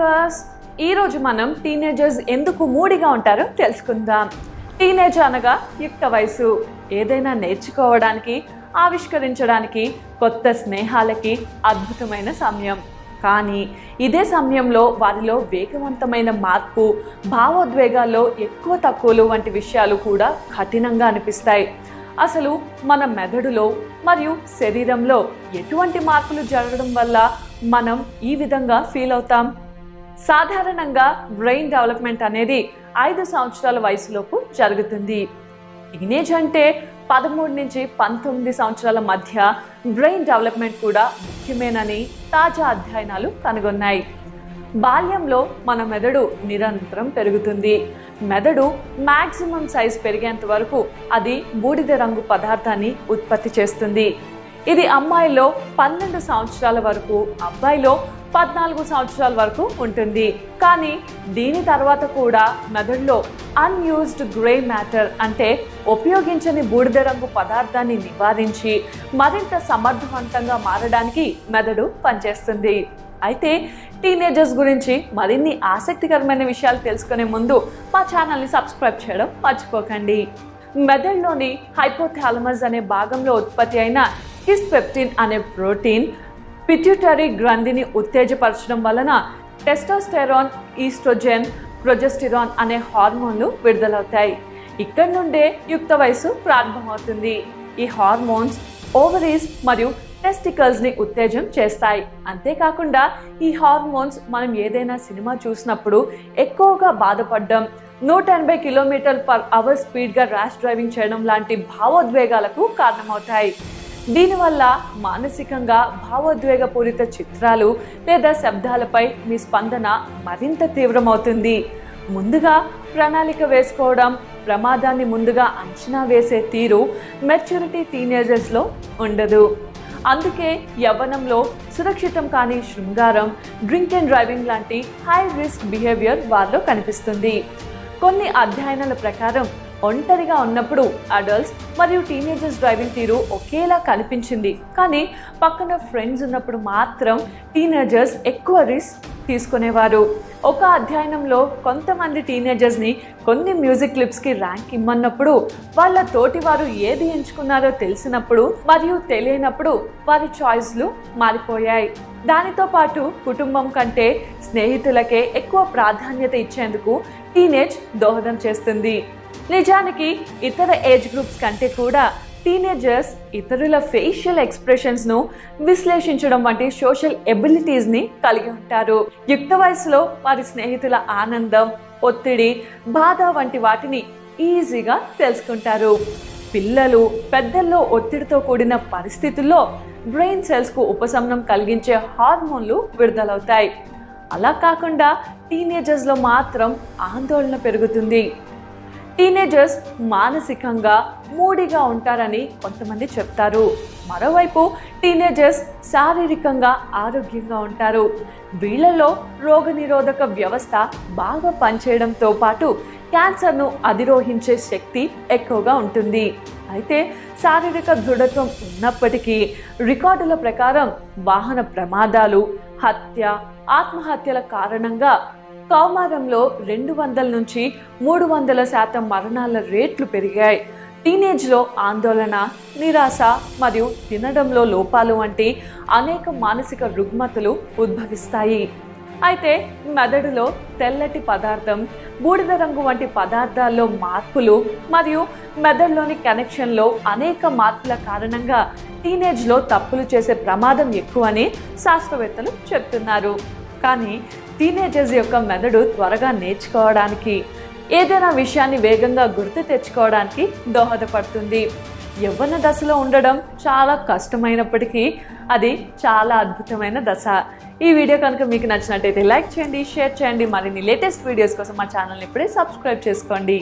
Viewers, ఈరోజు మనం teenagers ఎందుకు మూడిగా ఉంటారో తెలుసుకుందాం. టీనేజ్ అనగా యుక్త వయసు. ఏదైనా నేర్చుకోవడానికి, ఆవిష్కరించడానికి, కొత్త స్నేహాలకి అద్భుతమైన సమయం. కానీ ఇదే సమయంలో వారిలో వేగవంతమైన మార్పు, భావోద్వేగాల్లో ఎక్కువ తక్కువలు వంటి విషయాలు కూడా కఠినంగా అనిపిస్తాయి. అసలు మన మెదడులో మరియు శరీరంలో ఎటువంటి మార్పులు జరగడం వల్ల మనం ఈ విధంగా ఫీల్ అవుతాం? సాధారణంగా బ్రెయిన్ డెవలప్మెంట్ అనేది 5 సంవత్సరాల వయసులోపు జరుగుతుంది. టీనేజ్ అంటే 13 నుంచి 19 సంవత్సరాల మధ్య బ్రెయిన్ డెవలప్మెంట్ కూడా ముఖ్యమేనని తాజా అధ్యయనాలు కనుగొన్నాయి. బాల్యంలో మన మెదడు నిరంతరం పెరుగుతుంది. మెదడు మ్యాక్సిమం సైజ్ పెరిగేంత వరకు అది బూడిద రంగు పదార్థాన్ని ఉత్పత్తి చేస్తుంది. ఇది అమ్మాయిలో 12 సంవత్సరాల వరకు, అబ్బాయిలో 14 సంవత్సరాల వరకు ఉంటుంది. కానీ దీని తర్వాత కూడా మెదడులో అన్యూజ్డ్ గ్రే మ్యాటర్ అంటే ఉపయోగించని బూడిద రంగు పదార్థాన్ని నివారించి మరింత సమర్థవంతంగా మారడానికి మెదడు పనిచేస్తుంది. అయితే టీనేజర్స్ గురించి మరిన్ని ఆసక్తికరమైన విషయాలు తెలుసుకునే ముందు మా ఛానల్ని సబ్స్క్రైబ్ చేయడం మర్చిపోకండి. మెదడులోని హైపోథాలమస్ అనే భాగంలో ఉత్పత్తి అయిన హిస్పెప్టిన్ అనే ప్రోటీన్ పిట్యూటరీ గ్రంథిని ఉత్తేజపరచడం వలన టెస్టోస్టెరాన్, ఈస్ట్రోజెన్, ప్రొజెస్టిరాన్ అనే హార్మోన్లు విడుదలవుతాయి. ఇక్కడి నుండే యుక్త వయసు ప్రారంభమవుతుంది. ఈ హార్మోన్స్ ఓవరీస్ మరియు టెస్టికల్స్ని ఉత్తేజం చేస్తాయి. అంతేకాకుండా ఈ హార్మోన్స్ మనం ఏదైనా సినిమా చూసినప్పుడు ఎక్కువగా బాధపడడం, 180 km/h స్పీడ్గా ర్యాష్ డ్రైవింగ్ చేయడం లాంటి భావోద్వేగాలకు కారణమవుతాయి. దీనివల్ల మానసికంగా భావోద్వేగపూరిత చిత్రాలు లేదా శబ్దాలపై మీ స్పందన మరింత తీవ్రమవుతుంది. ముందుగా ప్రణాళిక వేసుకోవడం, ప్రమాదాన్ని ముందుగా అంచనా వేసే తీరు మెచ్యూరిటీ టీనేజర్స్లో ఉండదు. అందుకే యవ్వనంలో సురక్షితం కాని శృంగారం, డ్రింక్ అండ్ డ్రైవింగ్ లాంటి హై రిస్క్ బిహేవియర్ వారిలో కనిపిస్తుంది. కొన్ని అధ్యయనాల ప్రకారం ఒంటరిగా ఉన్నప్పుడు అడల్ట్స్ మరియు టీనేజర్స్ డ్రైవింగ్ తీరు ఒకేలా కనిపించింది. కానీ పక్కన ఫ్రెండ్స్ ఉన్నప్పుడు మాత్రం టీనేజర్స్ ఎక్కువ రిస్క్ తీసుకునేవారు. ఒక అధ్యయనంలో కొంతమంది టీనేజర్స్ని కొన్ని మ్యూజిక్ క్లిప్స్కి ర్యాంక్ ఇమ్మన్నప్పుడు వాళ్ళ తోటి వారు ఏది ఎంచుకున్నారో తెలిసినప్పుడు మరియు తెలియనప్పుడు వారి చాయిస్లు మారిపోయాయి. దానితో పాటు కుటుంబం కంటే స్నేహితులకే ఎక్కువ ప్రాధాన్యత ఇచ్చేందుకు టీనేజ్ దోహదం చేస్తుంది. నిజానికి ఇతర ఏజ్ గ్రూప్స్ కంటే కూడా టీనేజర్స్ ఇతరుల ఫేషియల్ ఎక్స్ప్రెషన్స్ను విశ్లేషించడం వంటి సోషల్ ఎబిలిటీస్ని కలిగి ఉంటారు. యుక్త వయసులో వారి స్నేహితుల ఆనందం, ఒత్తిడి, బాధ వంటి వాటిని ఈజీగా తెలుసుకుంటారు. పిల్లలు, పెద్దల్లో ఒత్తిడితో కూడిన పరిస్థితుల్లో బ్రెయిన్ సెల్స్కు ఉపశమనం కలిగించే హార్మోన్లు విడుదలవుతాయి. అలా కాకుండా టీనేజర్స్లో మాత్రం ఆందోళన పెరుగుతుంది. టీనేజర్స్ మానసికంగా మూడిగా ఉంటారని కొంతమంది చెప్తారు. మరోవైపు టీనేజర్స్ శారీరకంగా ఆరోగ్యంగా ఉంటారు. వీళ్ళలో రోగనిరోధక వ్యవస్థ బాగా పనిచేయడంతో పాటు క్యాన్సర్ను అధిరోహించే శక్తి ఎక్కువగా ఉంటుంది. అయితే శారీరక దృఢత్వం ఉన్నప్పటికీ రికార్డుల ప్రకారం వాహన ప్రమాదాలు, హత్య, ఆత్మహత్యల కారణంగా కౌమారంలో 200 నుంచి 300% మరణాల రేట్లు పెరిగాయి. టీనేజ్లో ఆందోళన, నిరాశ మరియు తినడంలో లోపాలు వంటి అనేక మానసిక రుగ్మతలు ఉద్భవిస్తాయి. అయితే మెదడులో తెల్లటి పదార్థం, బూడిద రంగు వంటి పదార్థాల్లో మార్పులు మరియు మెదడులోని కనెక్షన్లో అనేక మార్పుల కారణంగా టీనేజ్లో తప్పులు చేసే ప్రమాదం ఎక్కువని శాస్త్రవేత్తలు చెప్తున్నారు. కానీ టీనేజర్స్ యొక్క మెదడు త్వరగా నేర్చుకోవడానికి, ఏదైనా విషయాన్ని వేగంగా గుర్తు తెచ్చుకోవడానికి దోహదపడుతుంది. యవ్వన దశలో ఉండడం చాలా కష్టమైనప్పటికీ అది చాలా అద్భుతమైన దశ. ఈ వీడియో కనుక మీకు నచ్చినట్టయితే లైక్ చేయండి, షేర్ చేయండి. మరిన్ని లేటెస్ట్ వీడియోస్ కోసం మా ఛానల్ని ఇప్పుడే సబ్స్క్రైబ్ చేసుకోండి.